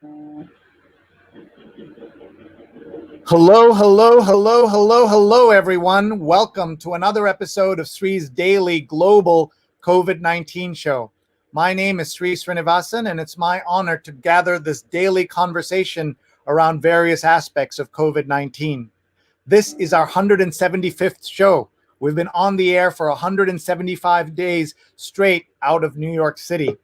Hello, hello, hello, hello, hello, everyone. Welcome to another episode of Sree's daily global COVID-19 show. My name is Sree Sreenivasan, and it's my honor to gather this daily conversation around various aspects of COVID-19. This is our 175th show. We've been on the air for 175 days straight out of New York City.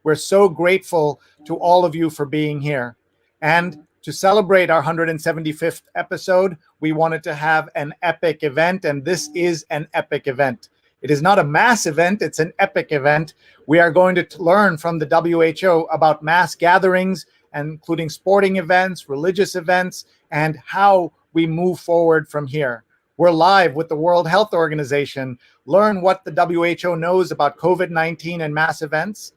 We're so grateful to all of you for being here. And to celebrate our 175th episode, we wanted to have an epic event, and this is an epic event. It is not a mass event, it's an epic event. We are going to learn from the WHO about mass gatherings, including sporting events, religious events, and how we move forward from here. We're live with the World Health Organization. Learn what the WHO knows about COVID-19 and mass events.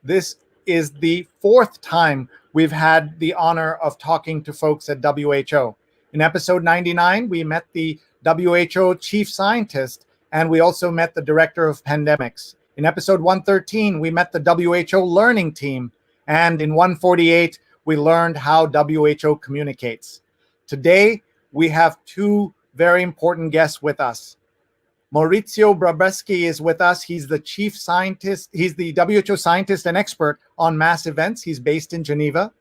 This is the fourth time we've had the honor of talking to folks at WHO. In episode 99, we met the WHO chief scientist, and we also met the director of pandemics. In episode 113, we met the WHO learning team. And in 148, we learned how WHO communicates. Today, we have two very important guests with us. Maurizio Barbeschi is with us. He's the chief scientist. He's the WHO scientist and expert on mass events. He's based in Geneva.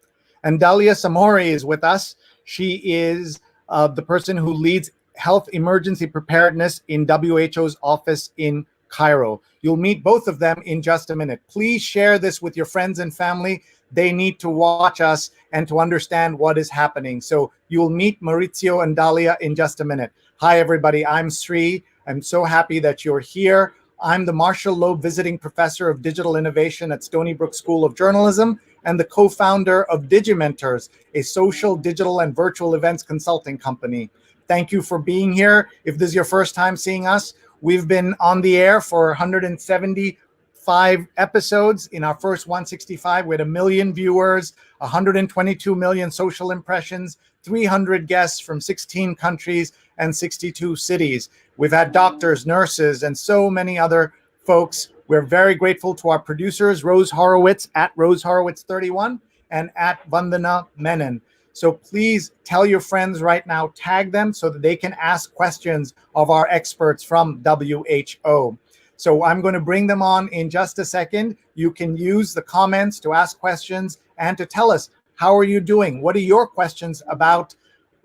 And Dalia Samhouri is with us. She is the person who leads health emergency preparedness in WHO's office in Cairo. You'll meet both of them in just a minute. Please share this with your friends and family. They need to watch us and to understand what is happening. So you'll meet Maurizio and Dalia in just a minute. Hi, everybody. I'm Sree. I'm so happy that you're here. I'm the Marshall Loeb Visiting Professor of Digital Innovation at Stony Brook School of Journalism and the co-founder of Digimentors, a social, digital, and virtual events consulting company. Thank you for being here. If this is your first time seeing us, we've been on the air for 175 episodes. In our first 165, we had 1 million viewers, 122 million social impressions, 300 guests from 16 countries and 62 cities. We've had doctors, nurses, and so many other folks. We're very grateful to our producers, Rose Horowitz at Rose Horowitz 31 and at Vandana Menon. So please tell your friends right now, tag them so that they can ask questions of our experts from WHO. So I'm going to bring them on in just a second. You can use the comments to ask questions and to tell us, how are you doing? What are your questions about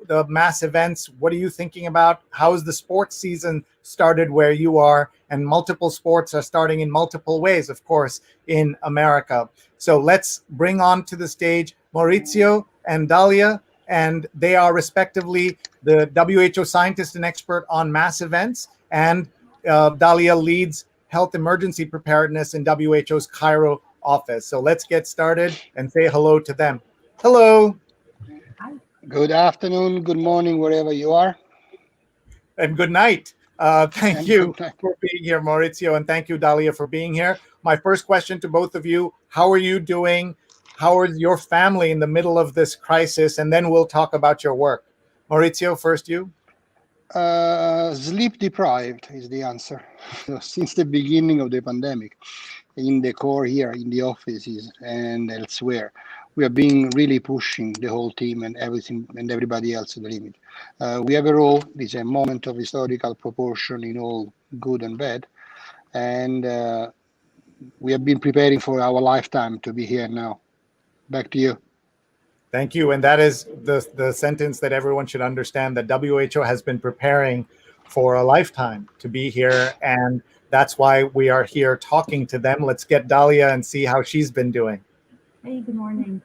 the mass events? What are you thinking about? How is the sports season started where you are? And multiple sports are starting in multiple ways, of course, in America. So let's bring on to the stage Maurizio and Dalia, and they are respectively the WHO scientist and expert on mass events, and Dalia leads health emergency preparedness in WHO's Cairo office. So let's get started and say hello to them. Hello. Good afternoon, good morning, wherever you are. And good night. Thank you for being here, Maurizio, and thank you, Dalia, for being here. My first question to both of you, how are you doing? How is your family in the middle of this crisis? And then we'll talk about your work. Maurizio, first you. Sleep deprived is the answer. Since the beginning of the pandemic, in the core here, in the offices and elsewhere, we are being really pushing the whole team and everything and everybody else to the limit. We have a role. It's a moment of historical proportion in all good and bad. And we have been preparing for our lifetime to be here now. Back to you. Thank you. And that is the sentence that everyone should understand, that WHO has been preparing for a lifetime to be here. And that's why we are here talking to them. Let's get Dalia and see how she's been doing. Hey, good morning.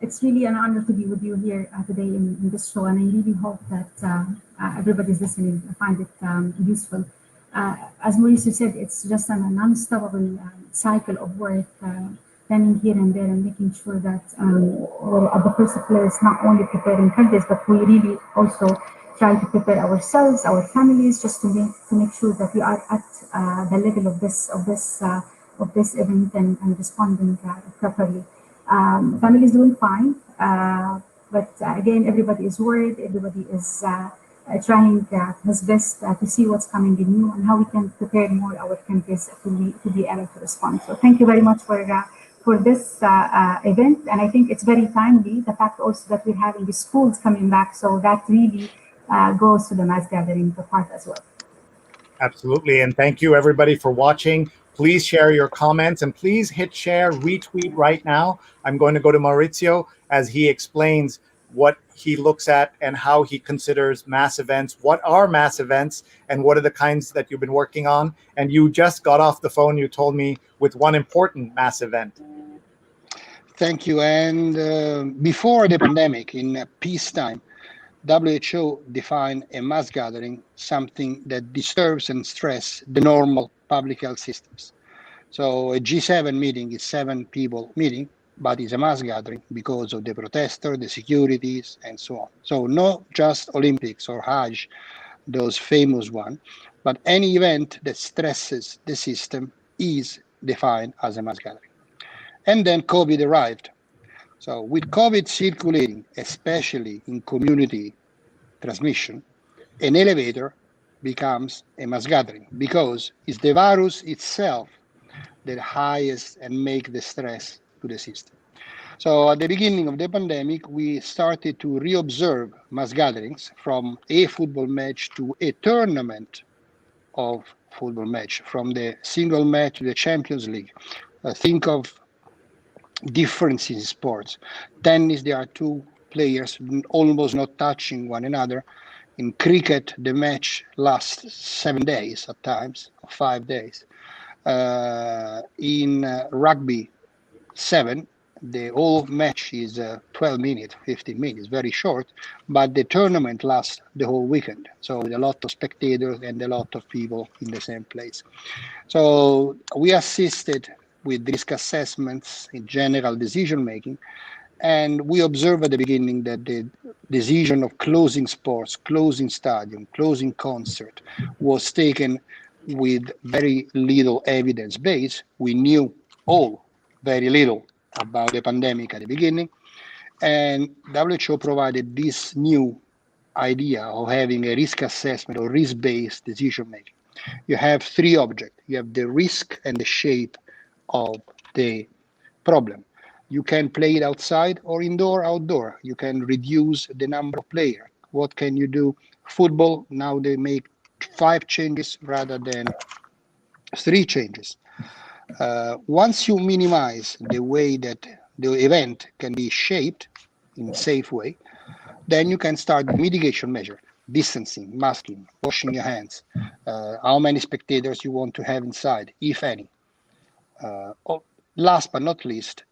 It's really an honor to be with you here today in this show, and I really hope that everybody's listening find it useful. As Mauricio said, it's just a non-stoppable cycle of work, planning here and there and making sure that we're at the first place, not only preparing countries, but we really also try to prepare ourselves, our families, just to make sure that we are at the level of this event and responding properly. Family is doing fine, but again, everybody is worried. Everybody is trying his best to see what's coming in new and how we can prepare more our countries to be able to respond. So thank you very much for for this event. And I think it's very timely, the fact also that we're having the schools coming back. So that really goes to the mass gathering part as well. Absolutely. And thank you, everybody, for watching. Please share your comments and please hit share, retweet right now. I'm going to go to Maurizio as he explains what he looks at and how he considers mass events. What are mass events and what are the kinds that you've been working on? And you just got off the phone, you told me, with one important mass event. Thank you. And before the pandemic, in peacetime, WHO defined a mass gathering something that disturbs and stresses the normal public health systems. So a G7 meeting is 7 people meeting, but it's a mass gathering because of the protester, the securities, and so on. So not just Olympics or Hajj, those famous ones, but any event that stresses the system is defined as a mass gathering. And then COVID arrived. So with COVID circulating, especially in community transmission, an elevator becomes a mass gathering because it's the virus itself that highest and make the stress to the system. So at the beginning of the pandemic, we started to reobserve mass gatherings from a football match to a tournament of football match, from the single match to the Champions League. Think of differences in sports. Tennis, there are 2 players almost not touching one another. In cricket, the match lasts 7 days at times, 5 days. In rugby 7, the whole match is 12 minutes, 15 minutes, very short, but the tournament lasts the whole weekend. So with a lot of spectators and a lot of people in the same place. So we assisted with risk assessments in general decision making. And we observed at the beginning that the decision of closing sports, closing stadium, closing concert was taken with very little evidence base. We knew all very little about the pandemic at the beginning. And WHO provided this new idea of having a risk assessment or risk-based decision making. You have 3 objects. You have the risk and the shape of the problem. You can play it outside or indoor, outdoor. You can reduce the number of players. What can you do? Football, now they make 5 changes rather than 3 changes. Once you minimize the way that the event can be shaped in a safe way, then you can start the mitigation measure, distancing, masking, washing your hands, how many spectators you want to have inside, if any. Last but not least,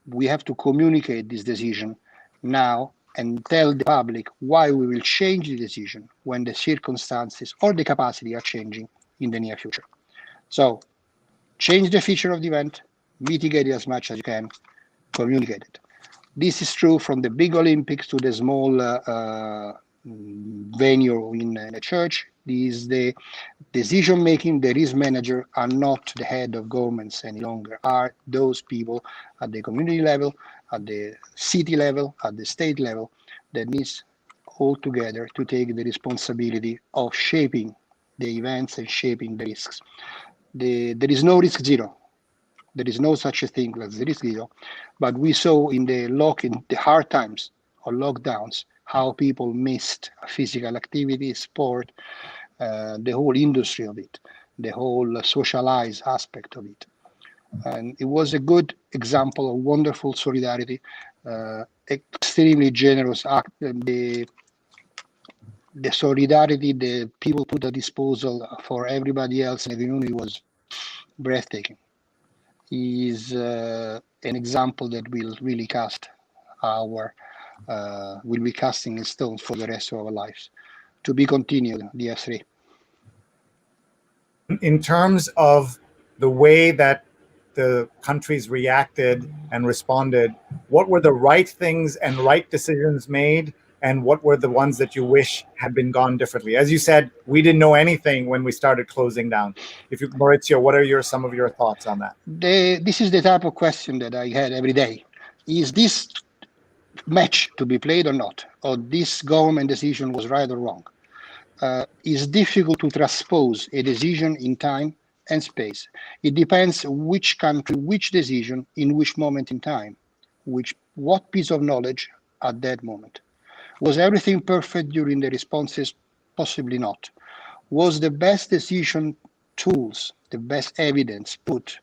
we have to communicate this decision now and tell the public why we will change the decision when the circumstances or the capacity are changing in the near future. So change the feature of the event, mitigate it as much as you can, communicate it. This is true from the big Olympics to the small venue in a church. Is the decision making, the risk manager are not the head of governments any longer, are those people at the community level, at the city level, at the state level, that needs all together to take the responsibility of shaping the events and shaping the risks. There is no risk zero. There is no such a thing as risk zero, but we saw in the hard times or lockdowns how people missed physical activity, sport, the whole industry of it, the whole socialized aspect of it. And it was a good example of wonderful solidarity, extremely generous act. The solidarity the people put at disposal for everybody else in the community was breathtaking. Is an example that will really will be casting in stone for the rest of our lives. To be continued, Diaa Sree. In terms of the way that the countries reacted and responded, what were the right things and right decisions made, and what were the ones that you wish had been gone differently? As you said, we didn't know anything when we started closing down. Maurizio, what are some of your thoughts on that? This is the type of question that I had every day. Is this match to be played or not? Or this government decision was right or wrong? It's difficult to transpose a decision in time and space. It depends which country, which decision, in which moment in time, what piece of knowledge at that moment. Was everything perfect during the responses? Possibly not. Was the best decision tools, the best evidence put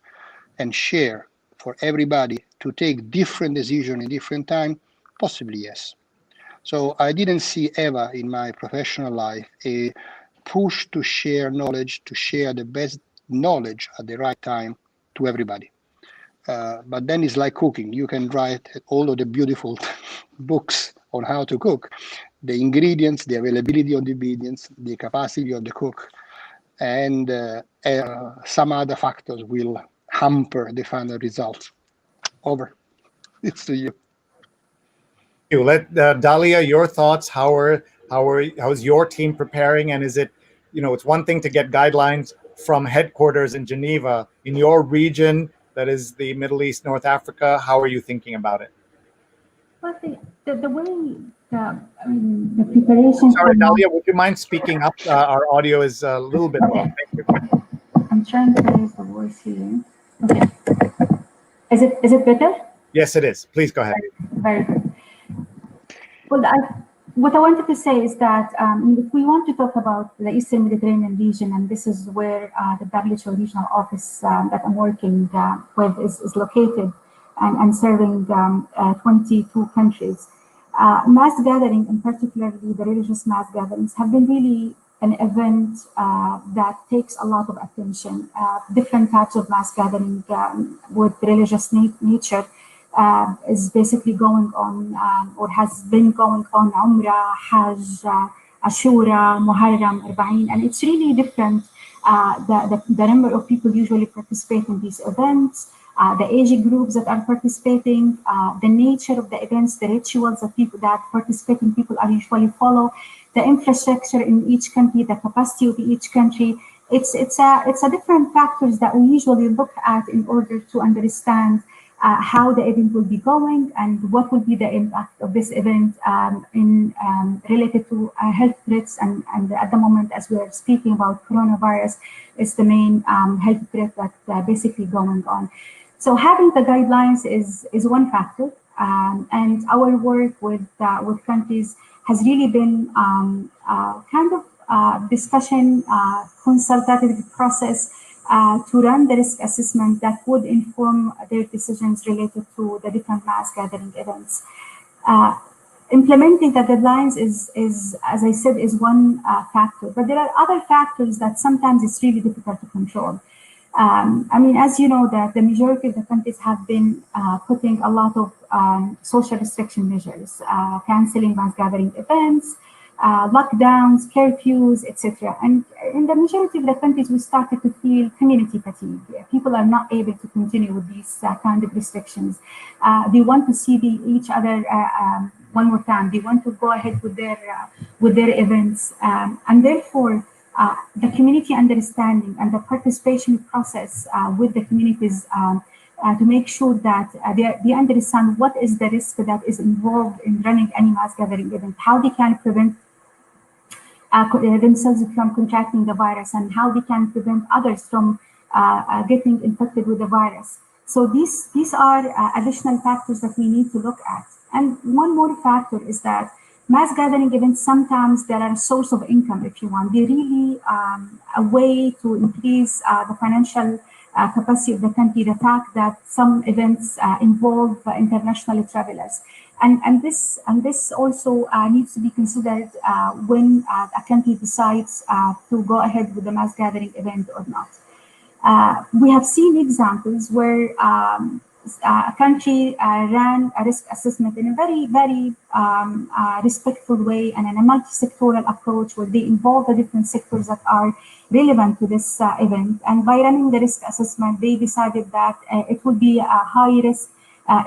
and share for everybody to take different decision in different time? Possibly yes. So I didn't see ever in my professional life a push to share knowledge, to share the best knowledge at the right time to everybody. But then it's like cooking. You can write all of the beautiful books on how to cook. The ingredients, the availability of the ingredients, the capacity of the cook, and some other factors will hamper the final result. Over. It's to you. You let Dalia, your thoughts. How's your team preparing? And is it, it's one thing to get guidelines from headquarters in Geneva. In your region, that is the Middle East, North Africa, how are you thinking about it? But the way the preparation. Sorry, Dalia, would you mind speaking up? Our audio is a little bit low. Thank you. I'm trying to raise the voice here. Okay. Is it better? Yes, it is. Please go ahead. Very good. Well, what I wanted to say is that if we want to talk about the Eastern Mediterranean region, and this is where the WHO regional office that I'm working with is located and serving 22 countries. Mass gathering, and particularly the religious mass gatherings, have been really an event that takes a lot of attention. Different types of mass gathering with religious nature is basically going on or has been going on Umrah, Hajj, Ashura, Muharram, Arba'in, and it's really different. The number of people usually participate in these events, the age groups that are participating, the nature of the events, the rituals that participating people are usually follow, the infrastructure in each country, the capacity of each country. It's a different factors that we usually look at in order to understand how the event will be going and what will be the impact of this event related to health threats. And at the moment, as we are speaking about coronavirus, is the main health threat that's basically going on. So having the guidelines is one factor, and our work with countries has really been kind of discussion, consultative process to run the risk assessment that would inform their decisions related to the different mass gathering events. Implementing the guidelines is, as I said, is one factor, but there are other factors that sometimes it's really difficult to control. As you know, that the majority of the countries have been putting a lot of social restriction measures, canceling mass gathering events, lockdowns, curfews, etc. And in the majority of the countries, we started to feel community fatigue. People are not able to continue with these kind of restrictions. They want to see each other one more time. They want to go ahead with their events, and therefore the community understanding and the participation process with the communities to make sure that they understand what is the risk that is involved in running any mass gathering event, how they can prevent themselves from contracting the virus, and how they can prevent others from getting infected with the virus. So these are additional factors that we need to look at. And one more factor is that mass gathering events, sometimes they are a source of income, if you want. They're really a way to increase the financial capacity of the country, the fact that some events involve international travelers. And this also needs to be considered when a country decides to go ahead with the mass gathering event or not. We have seen examples where a country ran a risk assessment in a very, very respectful way and in a multi-sectoral approach where they involve the different sectors that are relevant to this event. And by running the risk assessment, they decided that it would be a high risk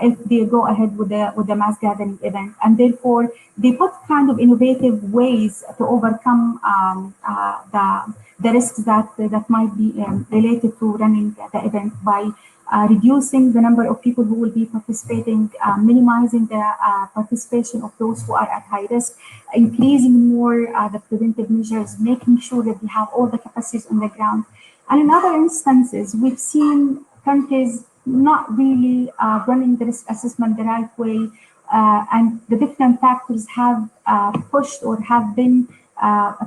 if they go ahead with the mass gathering event. And therefore, they put kind of innovative ways to overcome the risks that might be related to running the event by reducing the number of people who will be participating, minimizing the participation of those who are at high risk, increasing more the preventive measures, making sure that we have all the capacities on the ground. And in other instances, we've seen countries not really running the risk assessment the right way, and the different factors have pushed or have been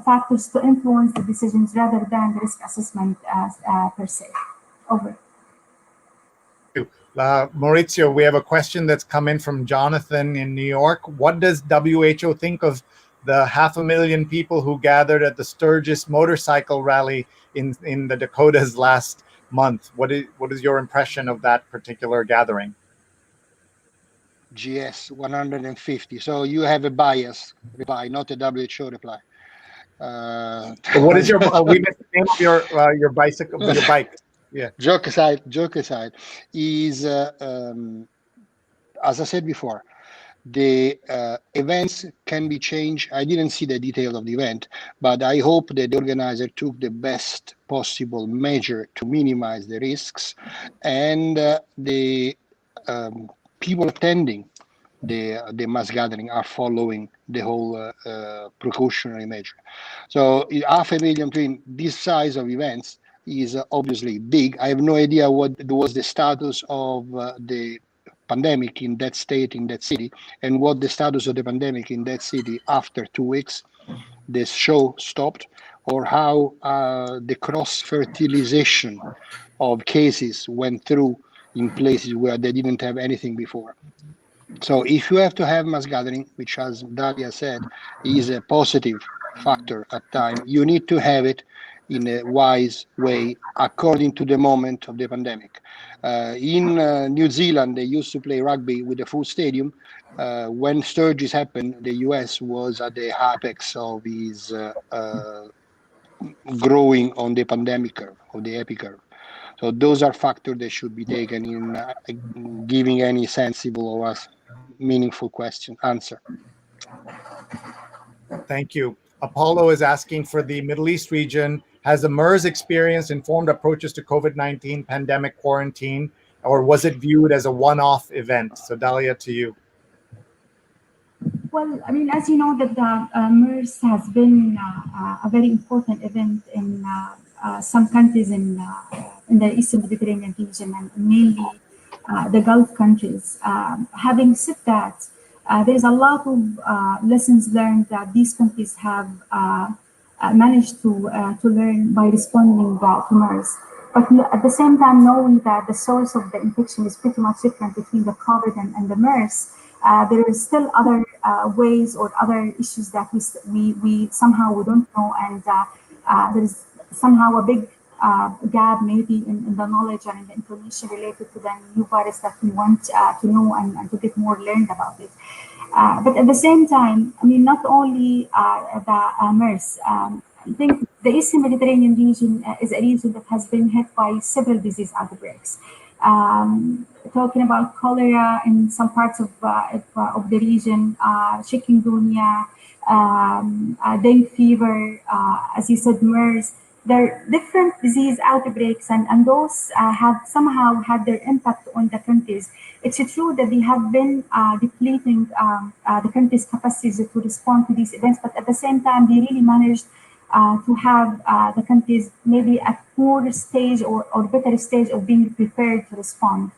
factors to influence the decisions rather than the risk assessment per se. Over. Maurizio, we have a question that's come in from Jonathan in New York. What does WHO think of the 500,000 people who gathered at the Sturgis motorcycle rally in the Dakotas last month? What is your impression of that particular gathering? GS 150. So you have a bias reply, not a WHO reply. What is your? We missed the name of your bicycle, your bike. Yeah. Joke aside, is as I said before, the events can be changed. I didn't see the detail of the event, but I hope that the organizer took the best possible measure to minimize the risks, and the people attending the mass gathering are following the whole precautionary measure. So 500,000 between this size of events is obviously big. I have no idea what was the status of the pandemic in that state, in that city, and what the status of the pandemic in that city after 2 weeks the show stopped, or how the cross-fertilization of cases went through in places where they didn't have anything before. So if you have to have mass gathering, which, as Dalia said, is a positive factor at time, you need to have it in a wise way according to the moment of the pandemic. In New Zealand, they used to play rugby with a full stadium. When Sturgis happened, the US was at the apex of his growing on the pandemic curve, or the epi curve. So those are factors that should be taken in giving any sensible or meaningful answer. Thank you. Apollo is asking for the Middle East region. Has the MERS experience informed approaches to COVID-19 pandemic quarantine, or was it viewed as a one-off event? So Dalia, to you. Well, I mean, as you know, that the MERS has been a very important event in some countries in the Eastern Mediterranean region, and mainly the Gulf countries. Having said that, there is a lot of lessons learned that these countries have managed to learn by responding to MERS. But at the same time, knowing that the source of the infection is pretty much different between the COVID and the MERS, there is still other ways or other issues that we somehow we don't know, and there is somehow a big gap maybe in the knowledge and in the information related to the new virus that we want to know and to get more learned about it. But at the same time, I mean, not only the MERS. I think the Eastern Mediterranean region is a region that has been hit by several disease outbreaks. Talking about cholera in some parts of the region, chikungunya, dengue fever, as you said, MERS. There are different disease outbreaks, and those have somehow had their impact on the countries. It's true that they have been depleting the country's capacities to respond to these events, but at the same time, they really managed to have the countries maybe at more stage or better stage of being prepared to respond.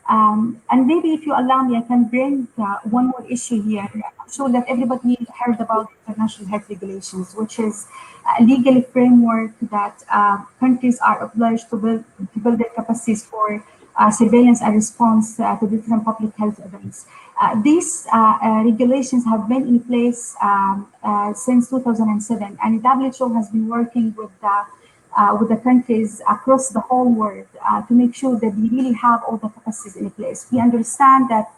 And maybe if you allow me, I can bring one more issue here. I'm sure that everybody heard about international health regulations, which is a legal framework that countries are obliged to build their capacities for surveillance and response to different public health events. These regulations have been in place since 2007, and WHO has been working with the countries across the whole world to make sure that they really have all the capacities in place. We understand that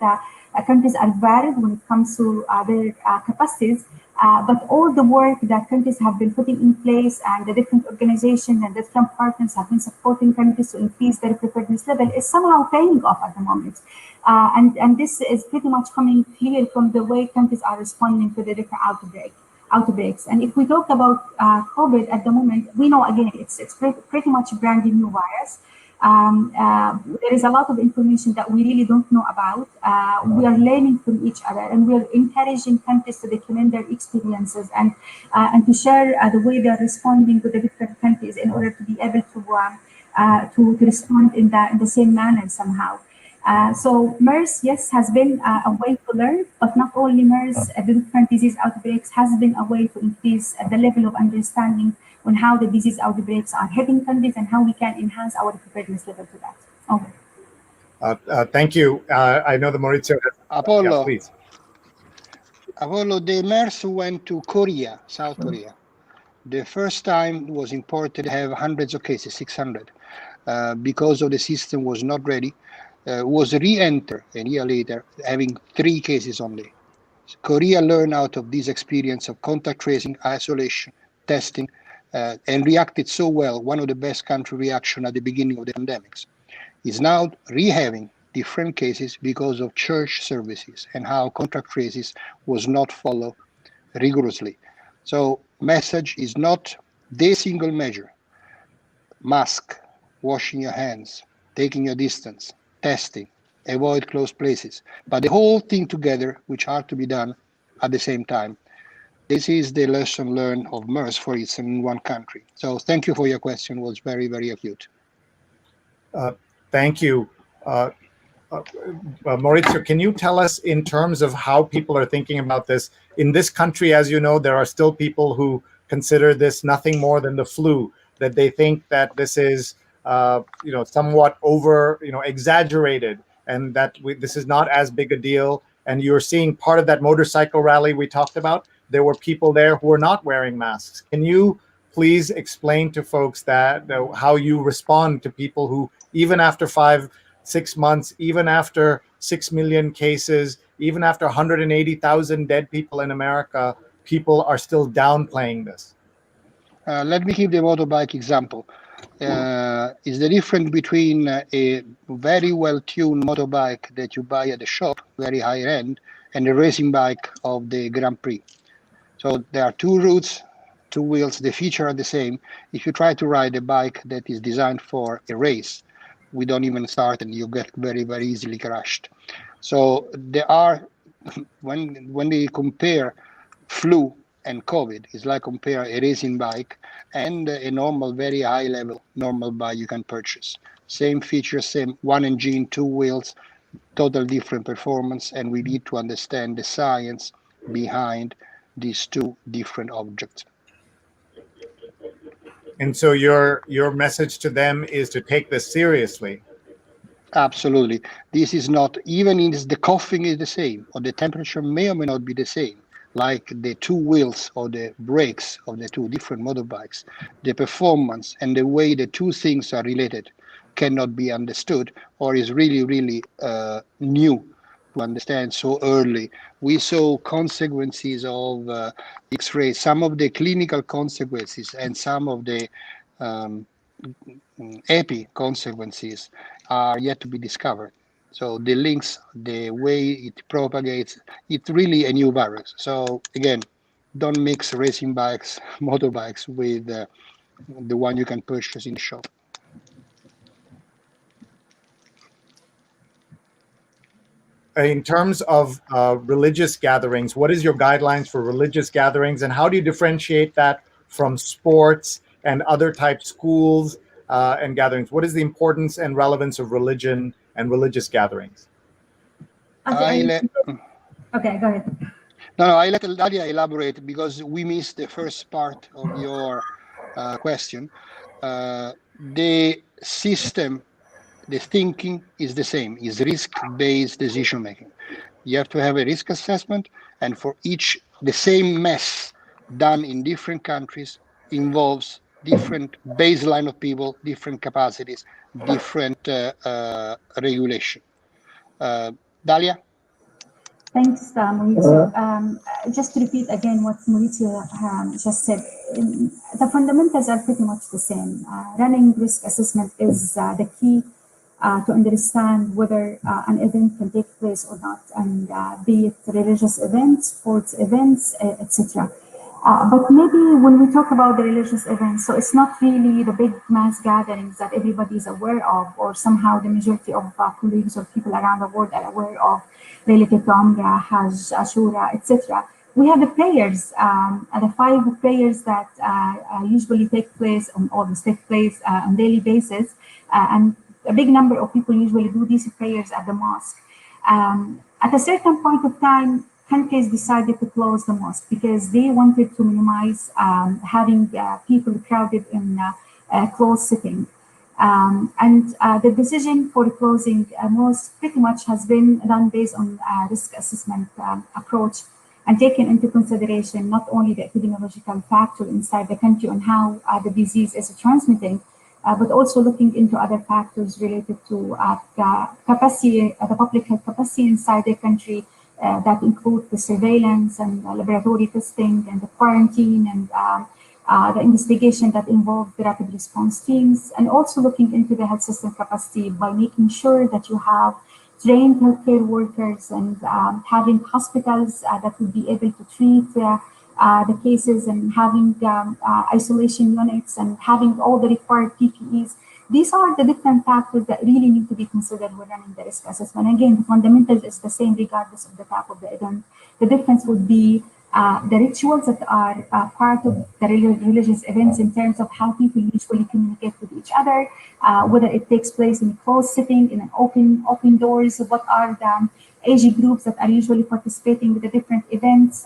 countries are varied when it comes to their capacities, but all the work that countries have been putting in place and the different organizations and different partners have been supporting countries to increase their preparedness level is somehow paying off at the moment. And this is pretty much coming clear from the way countries are responding to the different outbreaks. And if we talk about COVID at the moment, we know again it's pretty much a brand new virus. There is a lot of information that we really don't know about. We are learning from each other, and we are encouraging countries to document their experiences and to share the way they are responding to the different countries in order to be able to respond in the same manner somehow. So MERS, yes, has been a way to learn, but not only MERS, the different disease outbreaks has been a way to increase the level of understanding on how the disease outbreaks are hitting countries and how we can enhance our preparedness level to that. Okay. Thank you. I know the Maurizio. Apollo, please. Apollo, the MERS went to Korea, South Korea. The first time was imported to have hundreds of cases, 600, because of the system was not ready. Was re-entered a year later, having 3 cases only. Korea learned out of this experience of contact tracing, isolation, testing, and reacted so well, one of the best country reaction at the beginning of the pandemics. Is now re-having different cases because of church services and how contact traces was not followed rigorously. So message is not the single measure. Mask, washing your hands, taking your distance, testing, avoid closed places, but the whole thing together, which are to be done at the same time. This is the lesson learned of MERS, for instance, in one country. So thank you for your question. It was very, very acute. Thank you. Maurizio, can you tell us in terms of how people are thinking about this? In this country, as you know, there are still people who consider this nothing more than the flu, that they think that this is somewhat over, exaggerated, and that this is not as big a deal. And you're seeing part of that motorcycle rally we talked about. There were people there who were not wearing masks. Can you please explain to folks that how you respond to people who, even after 5-6 months, even after 6 million cases, even after 180,000 dead people in America, people are still downplaying this? Let me give the motorbike example. Is the difference between a very well-tuned motorbike that you buy at the shop, very high end, and a racing bike of the Grand Prix. So there are 2 routes, 2 wheels, the features are the same. If you try to ride a bike that is designed for a race, we don't even start and you get very, very easily crashed. So there are, when they compare flu and COVID, it's like compare a racing bike and a normal, very high level normal bike you can purchase. Same features, same 1 engine, 2 wheels, total different performance, and we need to understand the science behind these 2 different objects. And so your message to them is to take this seriously. Absolutely. This is not, even if the coughing is the same, or the temperature may or may not be the same, like the 2 wheels or the brakes of the 2 different motorbikes, the performance and the way the 2 things are related cannot be understood, or is really, really new to understand so early. We saw consequences of X-ray, some of the clinical consequences and some of the epi consequences are yet to be discovered. So the links, the way it propagates, it's really a new virus. So again, don't mix racing bikes, motorbikes with the one you can purchase in the shop. In terms of religious gatherings, what is your guidelines for religious gatherings, and how do you differentiate that from sports and other type schools and gatherings? What is the importance and relevance of religion and religious gatherings? Okay, go ahead. No, I let Dalia elaborate because we missed the first part of your question. The system, the thinking is the same, is risk-based decision-making. You have to have a risk assessment, and for each, the same mess done in different countries involves different baseline of people, different capacities, different regulation. Dalia? Thanks, Maurizio. Just to repeat again what Maurizio just said, the fundamentals are pretty much the same. Running risk assessment is the key to understand whether an event can take place or not, and be it religious events, sports events, etc. But maybe when we talk about the religious events, so it's not really the big mass gatherings that everybody is aware of, or somehow the majority of colleagues or people around the world are aware of, related to Umrah, Hajj, Ashura, etc. We have the prayers, and the five prayers that usually take place on almost take place on daily basis, and a big number of people usually do these prayers at the mosque. At a certain point of time, countries decided to close the mosque because they wanted to minimize having people crowded in closed sitting. And the decision for closing mosque pretty much has been done based on risk assessment approach and taken into consideration not only the epidemiological factor inside the country on how the disease is transmitting, but also looking into other factors related to the capacity, the public health capacity inside the country that include the surveillance and laboratory testing and the quarantine and the investigation that involved the rapid response teams, and also looking into the health system capacity by making sure that you have trained healthcare workers and having hospitals that would be able to treat the cases and having isolation units and having all the required PPEs. These are the different factors that really need to be considered when running the risk assessment. Again, the fundamentals is the same regardless of the type of the event. The difference would be the rituals that are part of the religious events in terms of how people usually communicate with each other, whether it takes place in a closed setting, in an open doors, what are the age groups that are usually participating with the different events,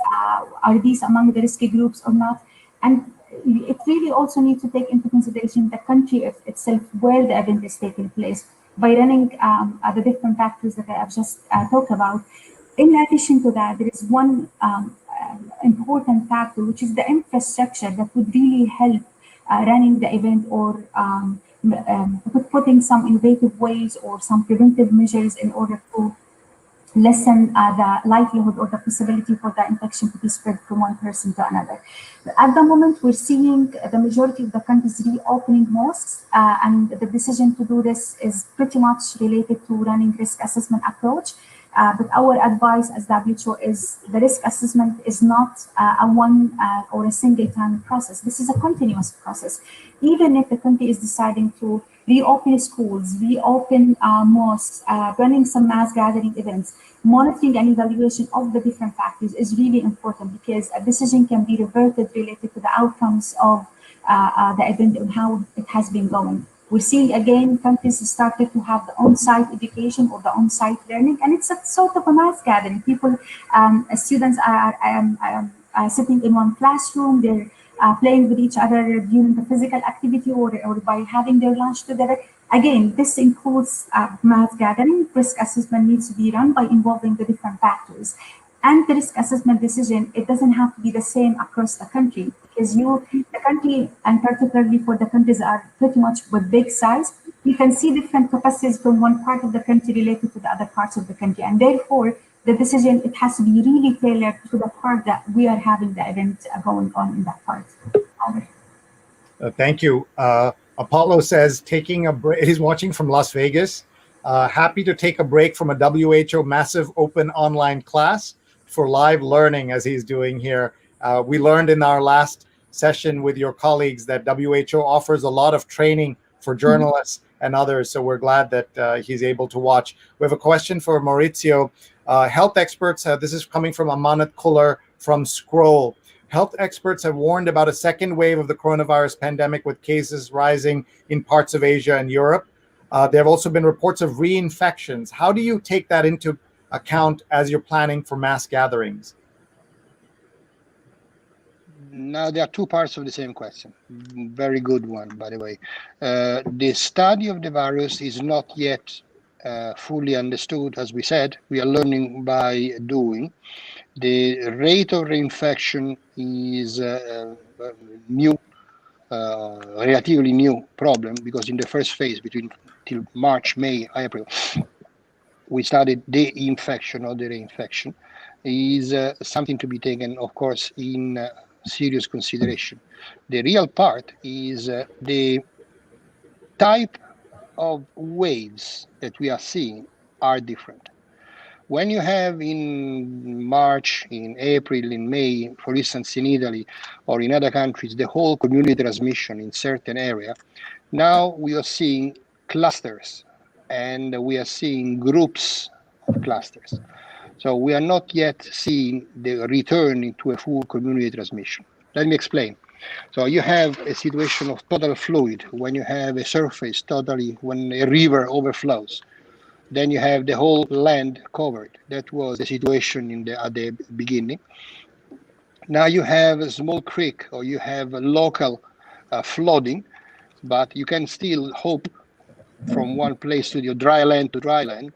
are these among the risky groups or not? And it really also needs to take into consideration the country itself where the event is taking place by running the different factors that I have just talked about. In addition to that, there is one important factor, which is the infrastructure that would really help running the event or putting some innovative ways or some preventive measures in order to lessen the likelihood or the possibility for the infection to be spread from one person to another. At the moment, we're seeing the majority of the countries reopening mosques, and the decision to do this is pretty much related to running risk assessment approach. But our advice as WHO is the risk assessment is not a one or a single time process. This is a continuous process. Even if the country is deciding to reopen schools, reopen mosques, running some mass gathering events, monitoring and evaluation of the different factors is really important because a decision can be reverted related to the outcomes of the event and how it has been going. We're seeing again countries started to have the on-site education or the on-site learning, and it's a sort of a mass gathering. People, students are sitting in one classroom. They're playing with each other during the physical activity or by having their lunch together. Again, this includes mass gathering. Risk assessment needs to be run by involving the different factors. And the risk assessment decision, it doesn't have to be the same across the country because the country, and particularly for the countries that are pretty much with big size, you can see different capacities from one part of the country related to the other parts of the country. And therefore, the decision, it has to be really tailored to the part that we are having the event going on in that part. Thank you. Apollo says taking a break. He's watching from Las Vegas. Happy to take a break from a WHO massive open online class for live learning as he's doing here. We learned in our last session with your colleagues that WHO offers a lot of training for journalists and others. So we're glad that he's able to watch. We have a question for Maurizio. Health experts, this is coming from Amanat Khullar from Scroll. Health experts have warned about a second wave of the coronavirus pandemic with cases rising in parts of Asia and Europe. There have also been reports of reinfections. How do you take that into account as you're planning for mass gatherings? Now, there are two parts of the same question. Very good one, by the way. The study of the virus is not yet fully understood. As we said, we are learning by doing. The rate of reinfection is new, relatively new problem because in the first phase between till March, May, April, we studied the infection or the reinfection is something to be taken, of course, in serious consideration. The real part is the type of waves that we are seeing are different. When you have in March, in April, in May, for instance, in Italy or in other countries, the whole community transmission in certain area, now we are seeing clusters and we are seeing groups of clusters. So we are not yet seeing the return into a full community transmission. Let me explain. So you have a situation of total fluid when you have a surface totally, when a river overflows. Then you have the whole land covered. That was the situation at the beginning. Now you have a small creek or you have a local flooding, but you can still hope from one place to the dry land to dry land.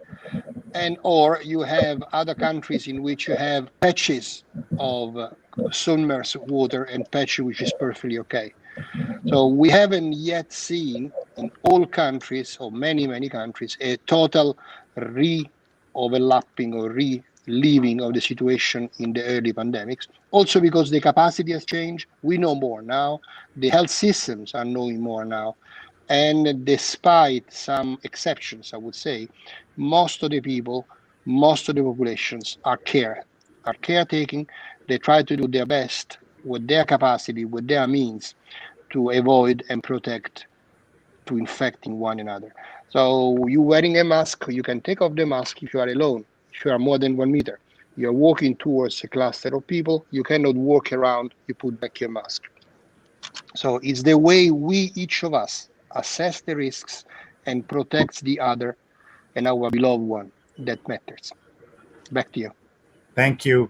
And or you have other countries in which you have patches of submerged water and patches which is perfectly okay. So we haven't yet seen in all countries or many countries a total re-overlapping or re-leaving of the situation in the early pandemics. Also because the capacity has changed, we know more now, the health systems are knowing more now. And despite some exceptions, I would say, most of the people, most of the populations are caretaking. They try to do their best with their capacity, with their means, to avoid and protect to infecting one another. So you wearing a mask, you can take off the mask if you are alone, if you are more than 1 meter. You're walking towards a cluster of people, you cannot walk around, you put back your mask. So it's the way we, each of us, assess the risks and protects the other and our beloved one that matters. Back to you. Thank you.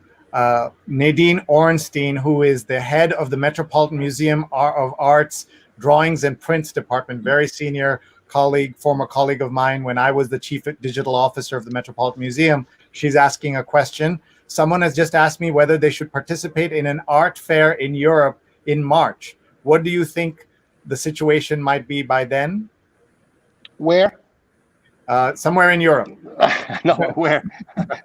Nadine Orenstein, who is the head of the Metropolitan Museum of Art's Drawings and Prints Department, very senior colleague, former colleague of mine when I was the chief digital officer of the Metropolitan Museum. She's asking a question. Someone has just asked me whether they should participate in an art fair in Europe in March. What do you think the situation might be by then? Where? Somewhere in Europe. No, where?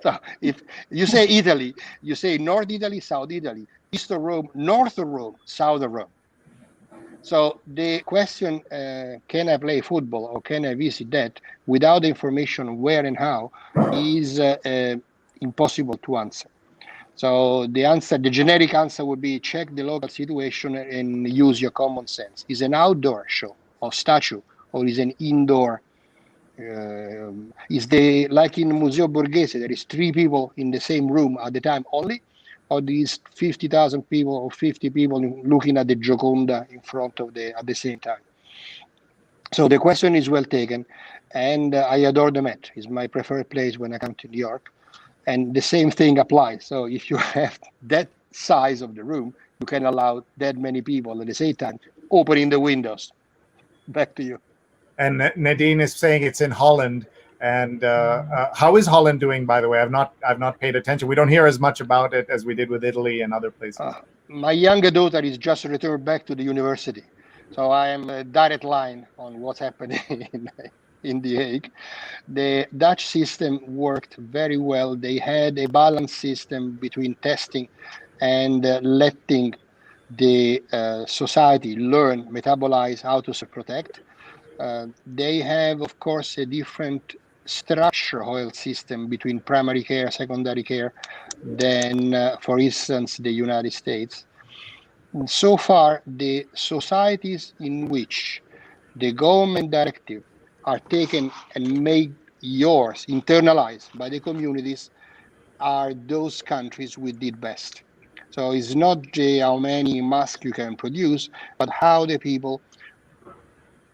So if you say Italy, you say North Italy, South Italy, East of Rome, North of Rome, South of Rome. So the question, can I play football or can I visit that without information where and how is impossible to answer. So the generic answer would be check the local situation and use your common sense. Is an outdoor show or statue or is an indoor? Is the like in Museo Borghese, there is 3 people in the same room at the time only, or these 50,000 people or 50 people looking at the Gioconda in front of at the same time? So the question is well taken, and I adore the Met. It's my preferred place when I come to New York, and the same thing applies. So if you have that size of the room, you can allow that many people at the same time opening the windows. Back to you. And Nadine is saying it's in Holland. And how is Holland doing, by the way? I've not paid attention. We don't hear as much about it as we did with Italy and other places. My younger daughter is just returned back to the university, so I am a direct line on what's happening in The Hague. The Dutch system worked very well. They had a balanced system between testing and letting the society learn, metabolize how to protect. They have, of course, a different structure health system between primary care, secondary care than, for instance, the United States. And so far, the societies in which the government directive are taken and made yours, internalized by the communities, are those countries we did best. So it's not how many masks you can produce, but how the people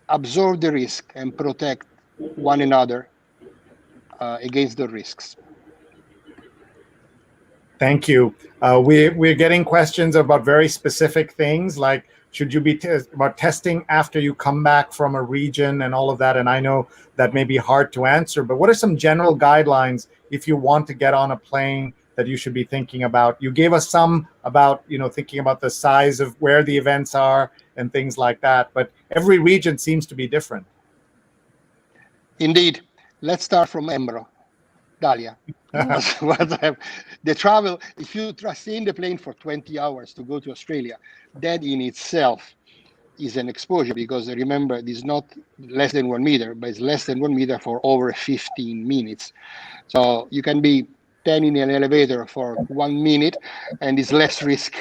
absorb the risk and protect one another against the risks. Thank you. We're getting questions about very specific things, like should you be about testing after you come back from a region and all of that. And I know that may be hard to answer, but what are some general guidelines if you want to get on a plane that you should be thinking about? You gave us some about, thinking about the size of where the events are and things like that, but every region seems to be different. Indeed. Let's start from Embro. Dalia. The travel, if you stay in the plane for 20 hours to go to Australia, that in itself is an exposure, because remember, it is not less than 1 meter, but it's less than 1 meter for over 15 minutes. So you can be stand in an elevator for 1 minute, and it's less risk.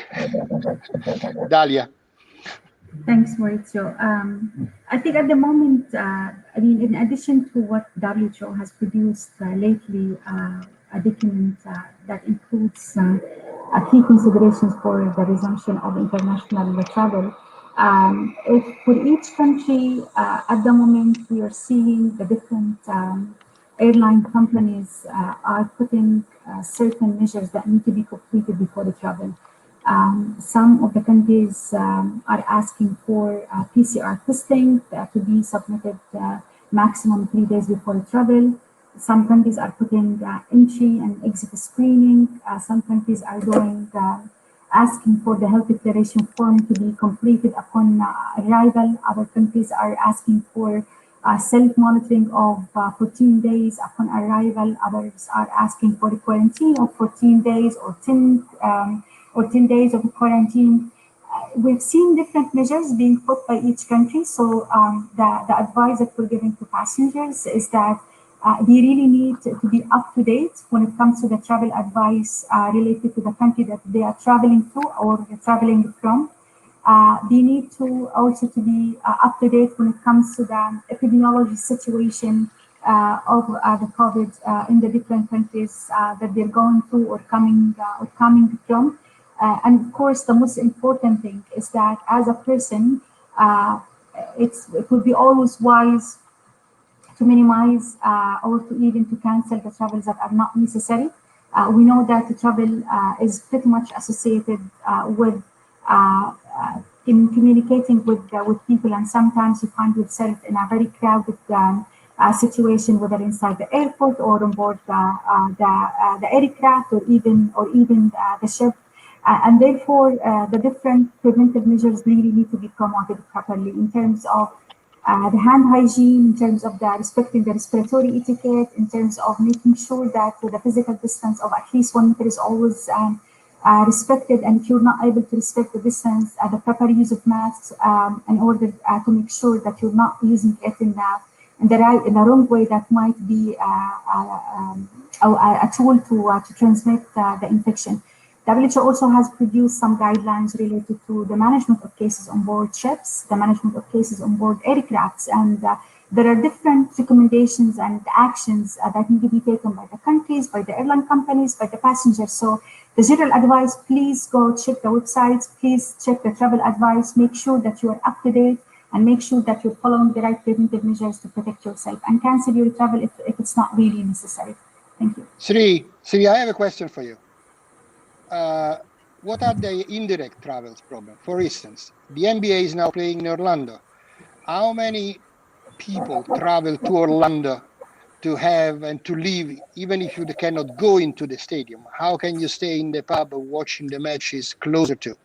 Dalia. Thanks, Maurizio. I think at the moment, in addition to what WHO has produced lately, a document that includes key considerations for the resumption of international travel. If for each country, at the moment, we are seeing the different airline companies are putting certain measures that need to be completed before the travel. Some of the countries are asking for PCR testing to be submitted maximum 3 days before travel. Some countries are putting entry and exit screening. Some countries are doing asking for the health declaration form to be completed upon arrival. Other countries are asking for self-monitoring of 14 days upon arrival. Others are asking for the quarantine of 14 days or 10 days of quarantine. We've seen different measures being put by each country. So the advice that we're giving to passengers is that they really need to be up to date when it comes to the travel advice related to the country that they are traveling to or traveling from. They need to also to be up to date when it comes to the epidemiology situation of the COVID in the different countries that they're going to or coming from. And of course, the most important thing is that as a person, it would be always wise to minimize or to even to cancel the travels that are not necessary. We know that the travel is pretty much associated with in communicating with people, and sometimes you find yourself in a very crowded situation, whether inside the airport or on board the aircraft or even the ship. And therefore, the different preventive measures really need to be promoted properly in terms of the hand hygiene, in terms of the respecting the respiratory etiquette, in terms of making sure that the physical distance of at least 1 meter is always respected. And if you're not able to respect the distance, the proper use of masks in order to make sure that you're not using it in the wrong way that might be a tool to transmit the infection. WHO also has produced some guidelines related to the management of cases on board ships, the management of cases on board aircrafts, and there are different recommendations and actions that need to be taken by the countries, by the airline companies, by the passengers. So the general advice, please go check the websites, please check the travel advice, make sure that you are up to date, and make sure that you're following the right preventive measures to protect yourself, and cancel your travel if it's not really necessary. Thank you. Sree, I have a question for you. What are the indirect travels problem? For instance, the NBA is now playing in Orlando. How many people travel to Orlando to have and to live, even if you cannot go into the stadium? How can you stay in the pub watching the matches closer to?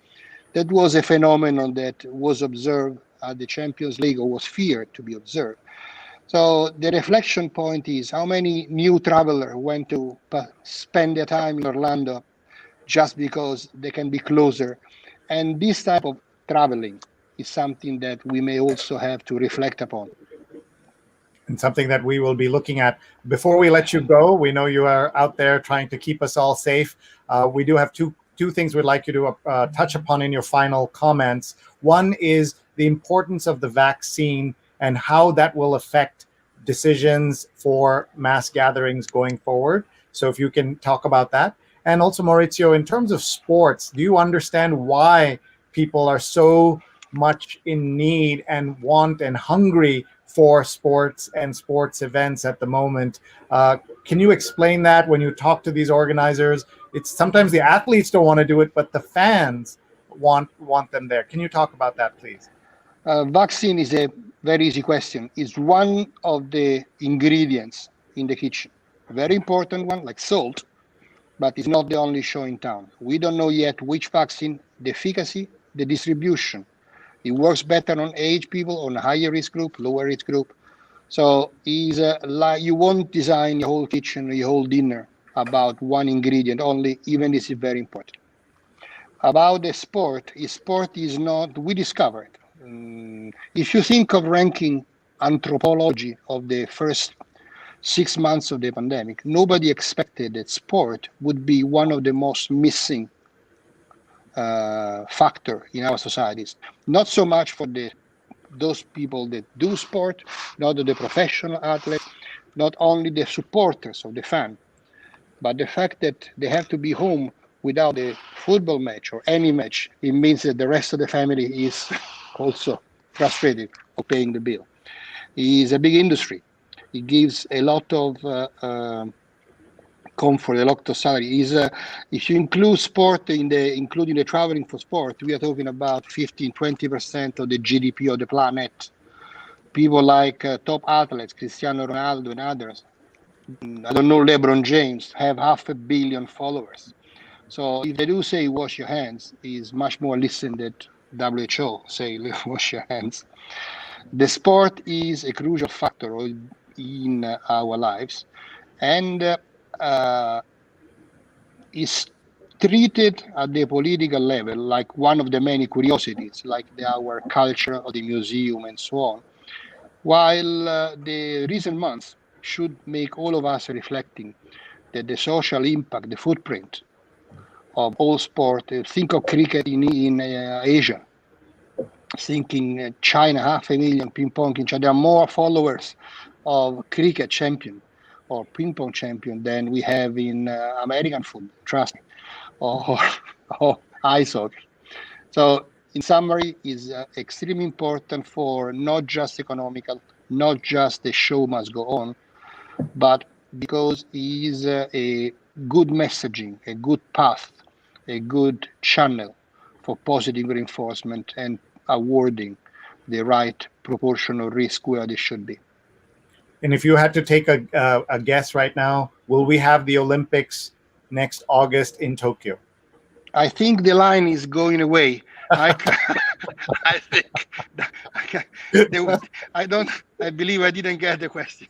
That was a phenomenon that was observed at the Champions League, or was feared to be observed. So the reflection point is, how many new travelers went to spend their time in Orlando just because they can be closer? And this type of traveling is something that we may also have to reflect upon. And something that we will be looking at. Before we let you go, we know you are out there trying to keep us all safe. We do have two things we'd like you to touch upon in your final comments. One is the importance of the vaccine and how that will affect decisions for mass gatherings going forward. So if you can talk about that. And also, Maurizio, in terms of sports, do you understand why people are so much in need and want and hungry for sports and sports events at the moment? Can you explain that when you talk to these organizers? It's sometimes the athletes don't want to do it, but the fans want them there. Can you talk about that, please? Vaccine is a very easy question. It's one of the ingredients in the kitchen. A very important one, like salt, but it's not the only show in town. We don't know yet which vaccine, the efficacy, the distribution. It works better on age people, on a higher risk group, lower risk group. So like you won't design your whole kitchen or your whole dinner about one ingredient only, even if it's very important. About the sport is not, we discovered. If you think of ranking anthropology of the first 6 months of the pandemic, nobody expected that sport would be one of the most missing factor in our societies. Not so much for those people that do sport, not the professional athletes, not only the supporters of the fan, but the fact that they have to be home without a football match or any match, it means that the rest of the family is also frustrated of paying the bill. It is a big industry. It gives a lot of comfort, a lot of salary. If you include sport including the traveling for sport, we are talking about 15-20% of the GDP of the planet. People like top athletes, Cristiano Ronaldo and others, I don't know, LeBron James, have 500 million followers. So if they do say wash your hands, is much more listened that WHO say wash your hands. The sport is a crucial factor in our lives, and is treated at the political level like one of the many curiosities, like our culture or the museum and so on. While the recent months should make all of us reflecting that the social impact, the footprint of all sport, think of cricket in Asia, think in China, 500,000 ping pong in China. There are more followers of cricket champion or ping pong champion than we have in American football, trust me, or ice hockey. So in summary, is extremely important for not just economical, not just the show must go on, but because it is a good messaging, a good path, a good channel for positive reinforcement and awarding the right proportional risk where they should be. And if you had to take a guess right now, will we have the Olympics next August in Tokyo? I think the line is going away. I think I believe I didn't get the question.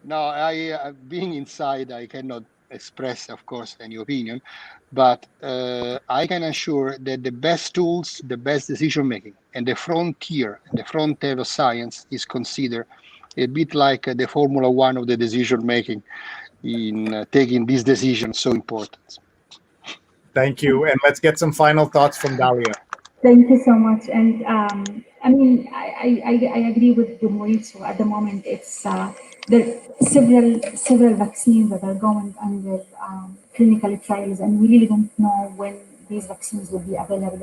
No, being inside, I cannot express, of course, any opinion, but I can assure that the best tools, the best decision making, and the frontier of science is considered a bit like the Formula One of the decision making in taking these decisions so important. Thank you. And let's get some final thoughts from Dalia. Thank you so much. And I mean, I agree with Maurizio. At the moment, it's there are several vaccines that are going under clinical trials, and we really don't know when these vaccines will be available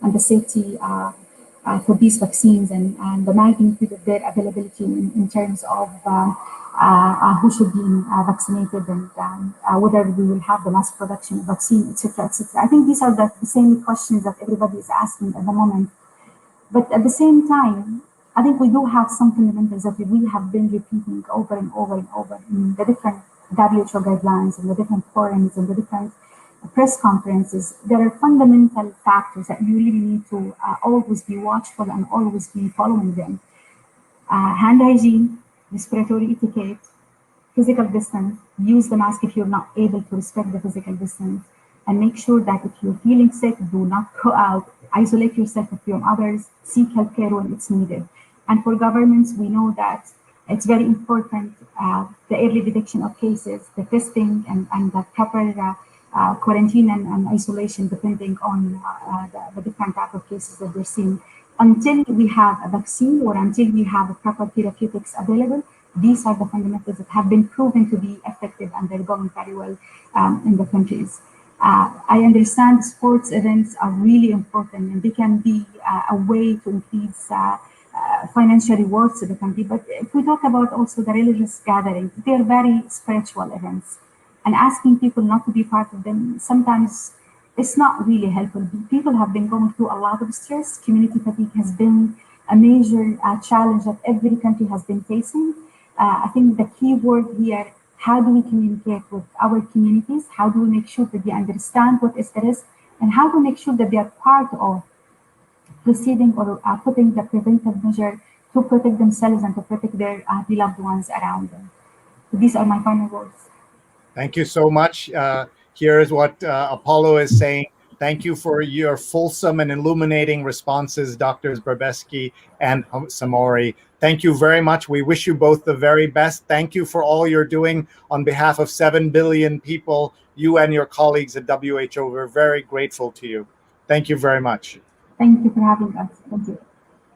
and the safety for these vaccines and the magnitude of their availability in terms of who should be vaccinated and whether we will have the mass production of vaccine, etc., etc. I think these are the same questions that everybody is asking at the moment. But at the same time, I think we do have some fundamentals that we have been repeating over and over and over in the different WHO guidelines and the different forums and the different press conferences. There are fundamental factors that you really need to always be watchful and always be following them. Hand hygiene, respiratory etiquette, physical distance, use the mask if you're not able to respect the physical distance, and make sure that if you're feeling sick, do not go out, isolate yourself from others, seek healthcare when it's needed. And for governments, we know that it's very important, the early detection of cases, the testing, and the proper quarantine and isolation, depending on the different type of cases that we're seeing. Until we have a vaccine or until we have a proper therapeutics available, these are the fundamentals that have been proven to be effective and they're going very well in the countries. I understand sports events are really important and they can be a way to increase financial rewards to the country. But if we talk about also the religious gatherings, they're very spiritual events. And asking people not to be part of them, sometimes it's not really helpful. People have been going through a lot of stress. Community fatigue has been a major challenge that every country has been facing. I think the key word here, how do we communicate with our communities? How do we make sure that they understand what is the risk? And how do we make sure that they are part of proceeding or putting the preventive measure to protect themselves and to protect their beloved ones around them? So these are my final words. Thank you so much. Here is what Apollo is saying. Thank you for your fulsome and illuminating responses, Drs. Barbeschi and Samhouri. Thank you very much. We wish you both the very best. Thank you for all you're doing on behalf of 7 billion people, you and your colleagues at WHO. We're very grateful to you. Thank you very much. Thank you for having us. Thank you.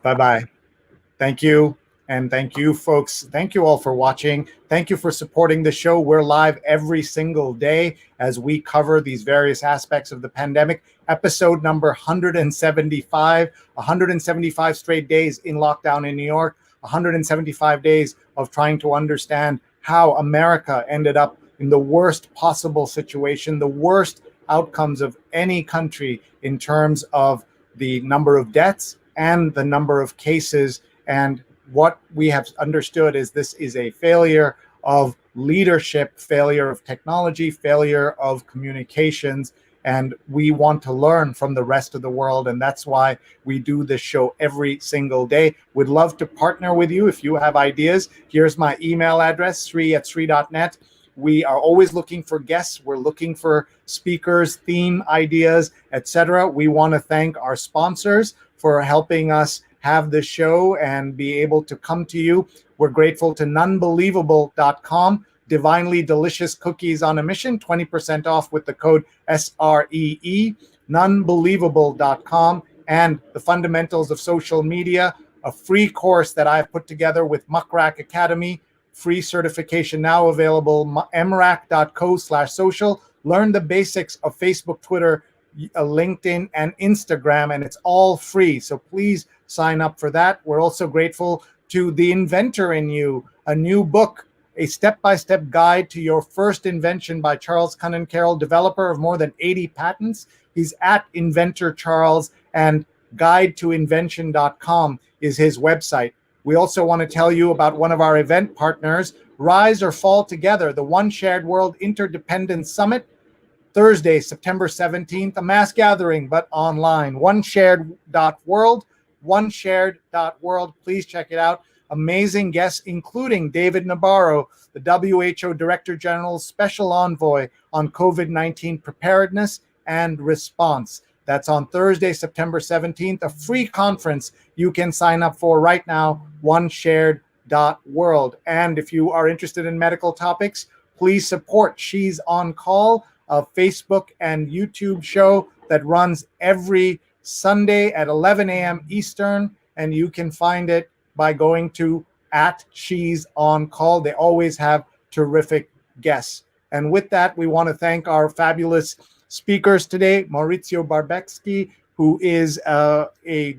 Bye-bye. Thank you. And thank you, folks. Thank you all for watching. Thank you for supporting the show. We're live every single day as we cover these various aspects of the pandemic. Episode number 175, 175 straight days in lockdown in New York, 175 days of trying to understand how America ended up in the worst possible situation, the worst outcomes of any country in terms of the number of deaths and the number of cases. And what we have understood is this is a failure of leadership, failure of technology, failure of communications. And we want to learn from the rest of the world. And that's why we do this show every single day. We'd love to partner with you if you have ideas. Here's my email address, sree@sree.net. We are always looking for guests. We're looking for speakers, theme ideas, etc. We want to thank our sponsors for helping us have this show and be able to come to you. We're grateful to nonbelievable.com, divinely delicious cookies on a mission, 20% off with the code SREE, nonbelievable.com, and the fundamentals of social media, a free course that I've put together with Muckrack Academy, free certification now available, mrac.co/social. Learn the basics of Facebook, Twitter, LinkedIn, and Instagram, and it's all free. So please sign up for that. We're also grateful to The Inventor in You, a new book, a step-by-step guide to your first invention by Charles Cunnan Carroll, developer of more than 80 patents. He's at Inventor Charles, and guidetoinvention.com is his website. We also want to tell you about one of our event partners, Rise or Fall Together, the One Shared World Interdependence Summit, Thursday, September 17th, a mass gathering, but online, oneshared.world, oneshared.world. Please check it out. Amazing guests, including David Nabarro, the WHO Director General's Special Envoy on COVID-19 preparedness and response. That's on Thursday, September 17th, a free conference you can sign up for right now, oneshared.world. And if you are interested in medical topics, please support She's on Call, a Facebook and YouTube show that runs every Sunday at 11 a.m. Eastern, and you can find it by going to @She's on Call. They always have terrific guests. And with that, we want to thank our fabulous speakers today, Maurizio Barbeschi, who is a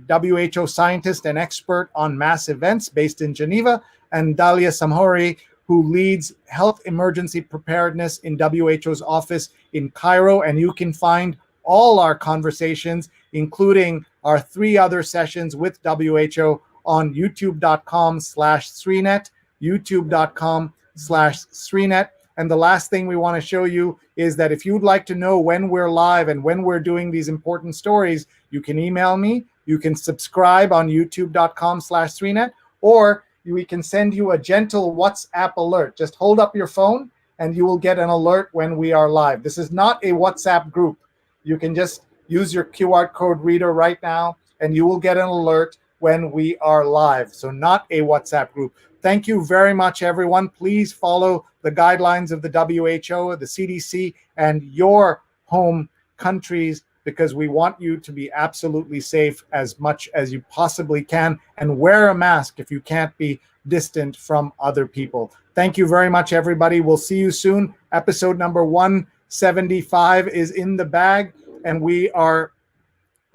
WHO scientist and expert on mass events based in Geneva, and Dalia Samhouri, who leads health emergency preparedness in WHO's office in Cairo. And you can find all our conversations, including our 3 other sessions with WHO, on youtube.com/Sreenet, youtube.com/Sreenet. And the last thing we want to show you is that if you'd like to know when we're live and when we're doing these important stories, you can email me, you can subscribe on youtube.com/Sreenet, or we can send you a gentle WhatsApp alert. Just hold up your phone and you will get an alert when we are live. This is not a WhatsApp group. You can just use your QR code reader right now and you will get an alert when we are live. So not a WhatsApp group. Thank you very much, everyone. Please follow the guidelines of the WHO, the CDC, and your home countries, because we want you to be absolutely safe as much as you possibly can, and wear a mask if you can't be distant from other people. Thank you very much, everybody. We'll see you soon. Episode number 175 is in the bag, and we are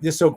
just so